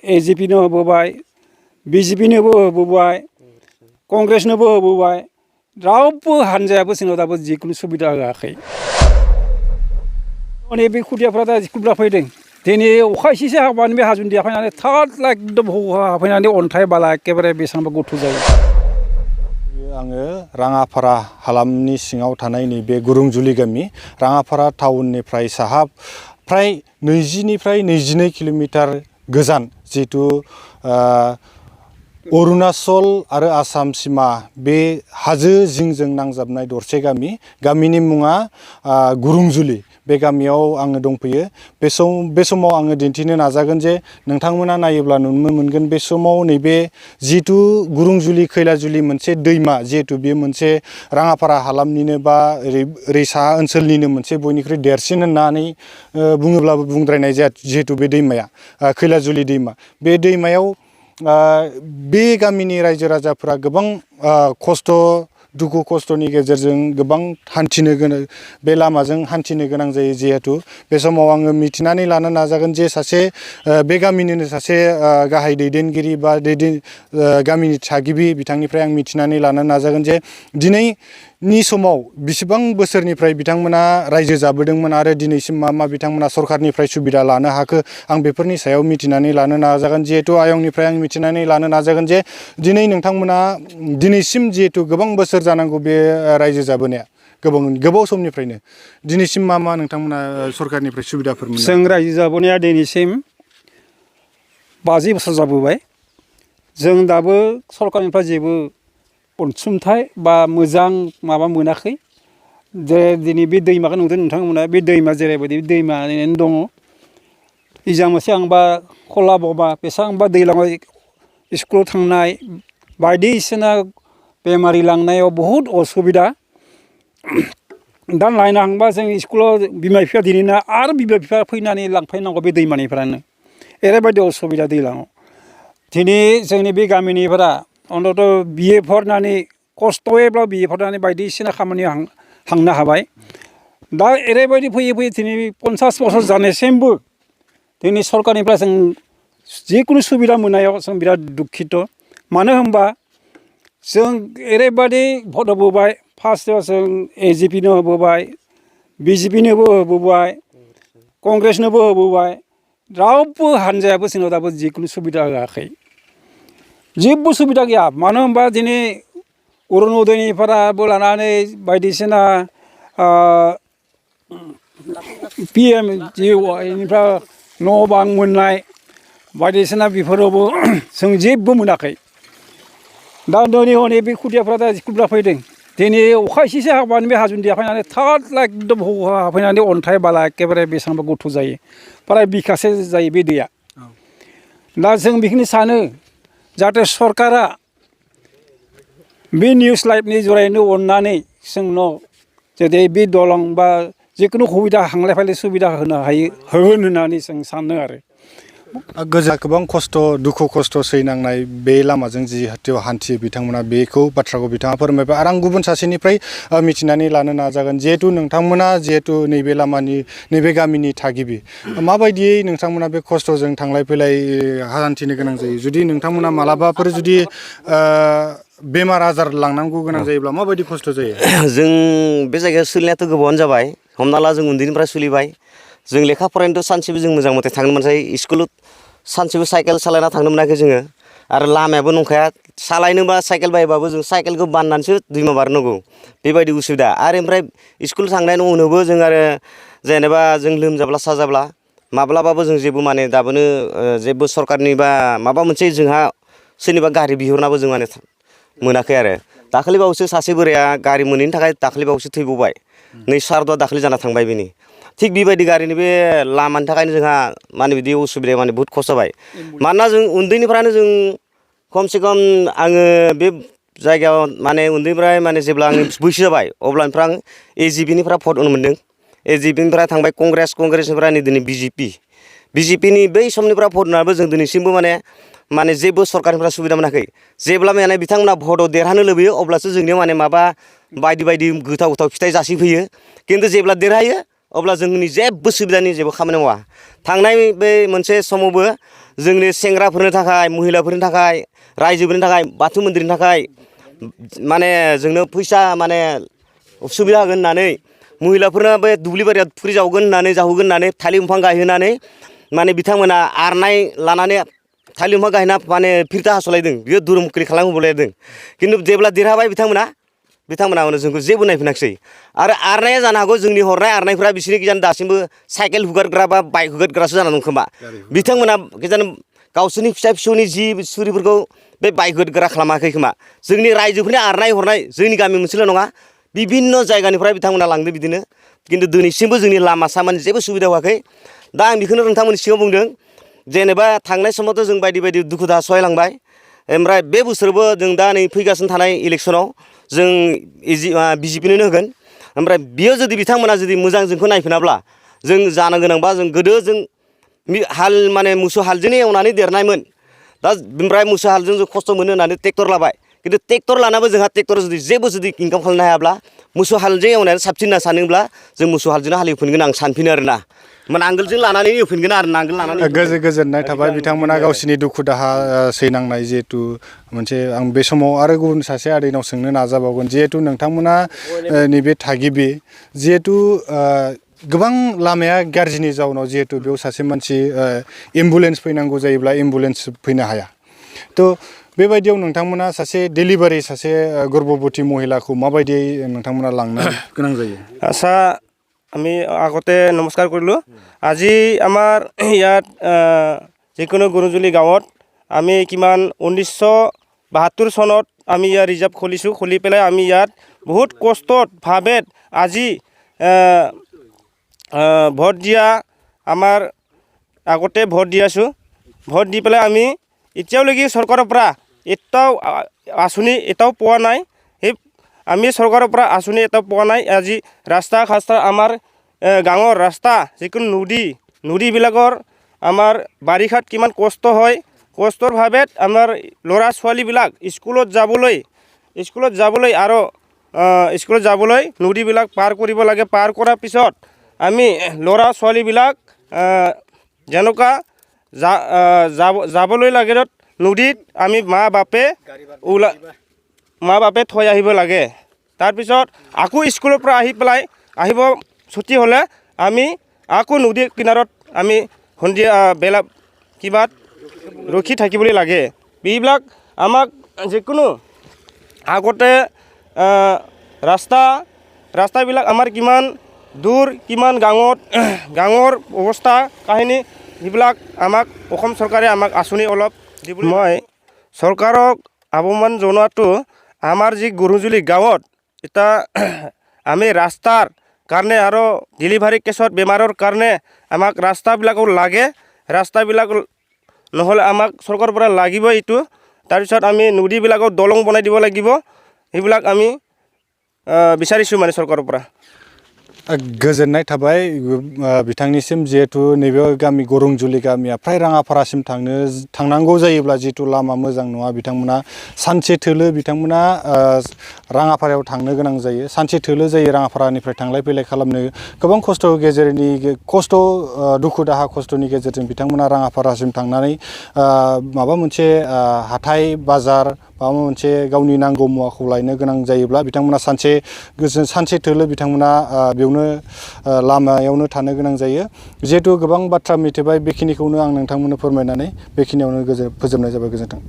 एजिपिनो होबोबाय बिजेपिनोबो होबोबाय कंग्रेसनोबो होबोबाय रावबो हानजायाबो जोंनाव दाबो जिखुनु सुबिदा होआखै माने बे खुदियाफ्रा दा स्कुलफ्रा फैदों दिनै अखा एसेसो हाबानो बे हाजुनदिया फैनानै थार्द एकदम फैनानै अन्थाइ बाला एखेबारे बेसेबांबा गथ' जायो आङो राङाफारा हालामनि सिङाव थानाय नैबे गुरुंजुलि गामि राङाफारा टाउननिफ्राय साहा फ्राय 20 निफ्राय 22 किल'मिटार गोजान जिहेतु अरुणाचल आरो आसाम सीमा बे हाजो जिंजों नांजाबनाय दरसे गामिनि मुङा गुरुंजुलि बे गामियाव आङो दंफैयो बे समाव आङो दिन्थिनो नाजागोन जे नोंथांमोना नायोब्ला नुनो मोनगोन बे समाव नैबे जिहेतु गुरुंजुलि खैलाजुलि मोनसे दैमा जिहेतु बे मोनसे राङाफारा हालामनिनो बा ओरै साहा ओनसोलनिनो मोनसे बयनिख्रुइ देरसिन होननानै बुङोब्लाबो बुंद्रायनाय जाया जिहेतु बे दैमाया खैलाजुलि दैमा बे दैमायाव बे गामिनि रायजो राजाफोरा गोबां खस्थ' दुखु खस्थ'नि गेजेरजों गोबां हान्थिनो गोनां बे लामाजों हान्थिनो गोनां जायो जिहेतु बे समाव आङो मिथिनानै लानो नाजागोन जे सासे बे गामिनिनो सासे गाहाय दैदेनगिरि बा गामिनि थागिबि बिथांनिफ्राय आं मिथिनानै लानो नाजागोन जे दिनैनि समाव बिसिबां बोसोरनिफ्राय बिथांमोना रायजो जाबोदोंमोन आरो दिनैसिम मा बिथांमोना सरखारनिफ्राय सुबिदा लानो हाखो आं बेफोरनि सायाव मिथिनानै लानो नाजागोन जिहेतु आयंनिफ्राय आं मिथिनानै लानो नाजागोन जे दिनै नोंथांमोना दिनैसिम जिहेतु गोबां बोसोर जानांगौ बे रायजो जाबोनाया गोबाव समनिफ्रायनो दिनैसिम मा नोंथांमोना सरखारनिफ्राय सुबिदाफोर मोनो जों रायजो जाबोनाया दिनैसिम 50 बोसोर जाबोबाय जों दाबो सरखारनिफ्राय जेबो अनसुंथाइ बा मोजां माबा मोनाखै जे दिनै बे दैमाखौ नुदों नोंथांमोना बे दैमा जेरैबायदि दैमायानो दङ इजामोसे आंबा खला बबा बेसेबांबा दैलाङाव स्कुलाव थांनाय बायदिसिना बेमारि लांनायाव बहुद असुबिदा दा नायनो थांबा जों स्कुलाव बिमा बिफाया दिनैना आरो बिमा बिफाया फैनानै लांफैनांगौ बे दैमानिफ्रायनो ओरैबायदि असुबिदा दैलाङाव दिनै जोंनि बे गामिनिफोरा अन्तत बिए फरायनानै खस्थ'यैब्ला बिए फरायनानै बायदिसिना खामानियाव थांनो हाबाय दा ओरैबायदि फैयै फैयै दिनै 50 बोसोर जानायसिमबो दिनै सरकारनिफ्राय जों जिखुनु सुबिदा मोननायाव जों बिराद दुखित मानो होनबा जों ओरैबायदि भट होबोबाय फार्स्टआव जों एजिपिनो होबोबाय बिजेपिनोबो होबोबाय कंग्रेसनोबो होबोबाय रावबो हानजायाबो जोंनाव दाबो जिखुनु सुबिदा होआखै जेबो सुबिदा गैया मानो होनबा दिनै अरुण'दयनिफ्रायबो लानानै बायदिसिना PMGY न' बां मोननाय बायदिसिना बेफोरावबो जों जेबो मोनाखै दा दिनै हनै बे खुदियाफ्रा दा स्कुलफ्रा फैदों दिनै अखा एसेसो हाबानो बे हाजुनदिया फैनानै थार्द एकदम फैनानै अन्थाइ बाला एखेबारे बेसेबांबा गथ' जायो प्राय बिखासे जायो बे दैया दा जों बेखौनो सानो जाहाथे सरकारा बे निउस लाइभनि जरायैनो अननानै जोंनाव जुदि बे दलं बा जिखुनु सुबिदा थांलाय फैलाय सुबिदा होनो हायो होननानै जों सानो आरो गोबां खस्थ' दुखु खस्थ' सैनांनाय बे लामाजों जिहेतु हान्थियो बिथांमोना बेखौ बाथ्राखौ बिथाङा फोरमायबाय आरो आं गुबुन सासेनिफ्राय मिथिनानै लानो नाजागोन जिहेतु नोंथांमोना जिहेतु नैबे लामानि नैबे गामिनि थागिबि माबायदियै नोंथांमोना बे खस्थ'जों थांलाय फैलाय हान्थिनो गोनां जायो जुदि नोंथांमोना मालाबाफोर जुदि बेमार आजार लांनांगौ गोनां जायोब्ला माबायदि खस्थ' जायो जों बे जायगायाव सोलिनायाथ' गोबावानो जाबाय हमना ला जों उन्दैनिफ्राय सोलिबाय जों लेखा फरायनोथ' सानसेबो जों मोजां मथे थांनो मोनसाय स्कुलाव सानसेबो साइकेल सालायना थांनो मोनाखै जोङो आरो लामायाबो नंखाया सालायनोबा साइकेल बायबाबो जों साइकेलखौ बाननानैसो दैमा बारनांगौ बेबायदि उसुबिदा आरो ओमफ्राय स्कुल थांनायनि उनावबो जों आरो जेनेबा जों लोमजाब्ला साजाब्ला माब्लाबाबो जों जेबो माने दाबोनो जेबो सरकारनि बा माबा मोनसे जोंहा सोरनिबा गारि बिहरनाबो जों माने मोनाखै आरो दाखालिबावैसो सासे बोराया गारि मोनैनि थाखाय दाखालिबावैसो थैबावबाय नै सारदुआ दाखालि जाना थांबाय बेनि थिग बेबायदि गारिनि बे लामानि थाखायनो जोंहा माने बिदि उसुबिदाया माने बहुद खस्थ' जाबाय मानोना जों उन्दैनिफ्रायनो जों खमसे खम आङो बे जायगायाव माने उन्दैनिफ्राय माने जेब्ला आङो बैसो जाबाय अब्लानिफ्राय आं एजिपिनिफ्राय भट होनो मोन्दों एजिपिनिफ्राय थांबाय कंग्रेसनिफ्राय नै दिनै बिजेपिनि बै समनिफ्राय भट होनाबो जों दिनैसिमबो माने जेबो सरकारनिफ्राय सुबिदा मोनाखै जेब्ला माने बिथांमोना भटआव देरहानो लुबैयो अब्लासो जोंनियाव माने माबा बायदि बायदि गोथाव फिथाइ जासिफैयो खिन्थु जेब्ला देरहायो अब्ला जोंनि जेबो सुबिदानि जेबो खामानि मावा थांनाय बे मोनसे समावबो जोंनि सेंग्राफोरनि थाखाय महिलाफोरनि थाखाय रायजोफोरनि थाखाय बाथौ मन्दिरनि थाखाय माने जोंनो फैसा माने सुबिदा होगोन होननानै महिलाफोरनो बे दुब्लि बारियाव फुख्रि जावगोन होननानै जाहोगोन होननानै थालिर बिफां गायहोनानै माने बिथांमोना आरनाय लानानै थालिर बिफां गायना माने फिरता हास'लायदों बियो धोरोमखरि खालामबोलायदों खिन्थु जेब्ला देरहाबाय बिथांमोना जोंखौ जेबो नायफिनाखिसै आरो आरनाया जानो हागौ जोंनि हरनाय आरनायफोरा बिसोरनि गोजान दासिमबो साइकेल हुगारग्रा बा बाइक हुगारग्रासो जाना दं खोमा बिथांमोना गोजान गावसोरनि फिसा फिसौनि जि सुरिफोरखौ बे बाइक हुगारग्रा खालामाखै खोमा जोंनि रायजोफोरनि आरनाय हरनाय जोंनि गामि मोनसेल' नङा बिभिन्न जायगानिफ्राय बिथांमोना लांदों बिदिनो खिन्थु दिनैसिमबो जोंनि लामा सामानि जेबो सुबिदा होआखै दा आं बेखौनो नोंथांमोननि सिगाङाव बुंदों जेनेबा थांनाय समावथ' जों बायदि बायदि दुखु दाहा सहायलांबाय ओमफ्राय बे बोसोरावबो जों दा नै फैगासिनो थानाय इलेक्सनाव जों बिजेपिनोनो होगोन ओमफ्राय बियो जुदि बिथांमोना जुदि मोजां जोंखौ नायफिनाब्ला जों जानो गोनांबा जों गोदो जों हाल माने मोसौ हालजोंनो एवनानै देरनायमोन दा ओमफ्राय मोसौ हालजों जों खस्थ' मोनो होननानै ट्रेक्टर लाबाय खिन्थु ट्रेक्टर लानाबो जोंहा ट्रेक्टर जेबो जुदि इनकाम खालामनो हायाब्ला मोसौ हालजों एवनायानो साबसिन होनना सानोब्ला जों मोसौ हालजोंनो हालेवफिनगोन आं सानफिनो आरोना नांगोलजों लानानै एवफिनगोन आरो नांगोल लानानै गोजोननाय थाबाय बिथांमोना गावसिनि दुखु दाहा सैनांनाय जिहेतु मोनसे आं बे समाव आरो गुबुन सासे आदैनाव सोंनो नाजाबावगोन जिहेतु नोंथांमोना नैबे थागिबि जिहेतु गोबां लामाया गाज्रिनि जाउनाव जिहेतु बेयाव सासे मानसि एम्बुलेन्स फैनांगौ जायोब्ला एम्बुलेन्स फैनो हाया थ' बेबायदियाव नोंथांमोना सासे डेलिभारि सासे गर्भबती महिलाखौ माबायदि नोंथांमोना लांनो गोनां जायो আচ্ছা আমি আগতে নমস্কাৰ কৰিলোঁ আজি আমাৰ ইয়াত যিকোনো গুৰুজুলি গাঁৱত আমি কিমান 1972 চনত আমি ইয়াত ৰিজাৰ্ভ খুলিছোঁ খুলি পেলাই আমি ইয়াত বহুত কষ্টত ভাৱে আজি ভোট দিয়া আমাৰ আগতে ভোট দি আছোঁ ভোট দি পেলাই আমি এতিয়ালৈকে চৰকাৰৰ পৰা এটাও আঁচনি এটাও পোৱা নাই সেই আমি চৰকাৰৰ পৰা আঁচনি এটাও পোৱা নাই আজি ৰাস্তা খাস্তা আমাৰ গাঁৱৰ ৰাস্তা যিকোনো নদীবিলাকৰ আমাৰ বাৰিষাত কিমান কষ্ট হয় কষ্টৰ ভাৱে আমাৰ ল'ৰা ছোৱালীবিলাক স্কুলত যাবলৈ আৰু স্কুলত যাবলৈ নদীবিলাক পাৰ কৰিব লাগে পাৰ কৰাৰ পিছত আমি ল'ৰা ছোৱালীবিলাক যেনেকুৱা যাবলৈ লাগে নদীত আমি মা বাপে থৈ আহিব লাগে তাৰপিছত আকৌ স্কুলৰ পৰা আহিব ছুটি হ'লে আমি আকৌ নদীৰ কিনাৰত আমি সন্ধিয়া বেলা কিবা ৰখি থাকিবলৈ লাগে এইবিলাক আমাক যিকোনো আগতে ৰাস্তাবিলাক আমাৰ কিমান দূৰ কিমান গাঁৱৰ অৱস্থা কাহিনী সেইবিলাক আমাক অসম চৰকাৰে আমাক আঁচনি অলপ দিবলৈ মই চৰকাৰক আহ্বান জনোৱাটো আমাৰ যি গুৰুজুলি গাঁৱত এটা আমি ৰাস্তাৰ কাৰণে আৰু ডেলিভাৰী কেছত বেমাৰৰ কাৰণে আমাক ৰাস্তাবিলাকো লাগে ৰাস্তাবিলাক নহ'লে আমাক চৰকাৰৰ পৰা লাগিব এইটো তাৰপিছত আমি নদীবিলাকত দলং বনাই দিব লাগিব সেইবিলাক আমি বিচাৰিছোঁ মানে চৰকাৰৰ পৰা गोजोननाय थाबाय बिथांनिसिम जिहेतु नैबे गामि गरुंजुलि गामिया फ्राय राङापारासिम थांनांगौ जायोब्ला जिहेतु लामा मोजां नङा बिथांमोना सानसे थोलो बिथांमोना राङापारायाव थांनो गोनां जायो सानसे थोलो जायो राङापारानिफ्राय थांलाय फैलाय खालामनो गोबां खस्थ' दुखु दाहा खस्थ'नि गेजेरजों बिथांमोना राङापारासिम थांनानै माबा मोनसे हाथाय बाजार माबा मोनसे गावनि नांगौ मुवाखौ लायनो गोनां जायोब्ला बिथांमोना सानसे थोलो बिथांमोना बेयावनो लामायावनो थानो गोनां जायो जिहेतु गोबां बाथ्रा मिथिबाय बेखिनिखौनो आं नोंथांमोननो फोरमायनानै बेखिनियावनो फोजोबनाय जाबाय गोजोन्थों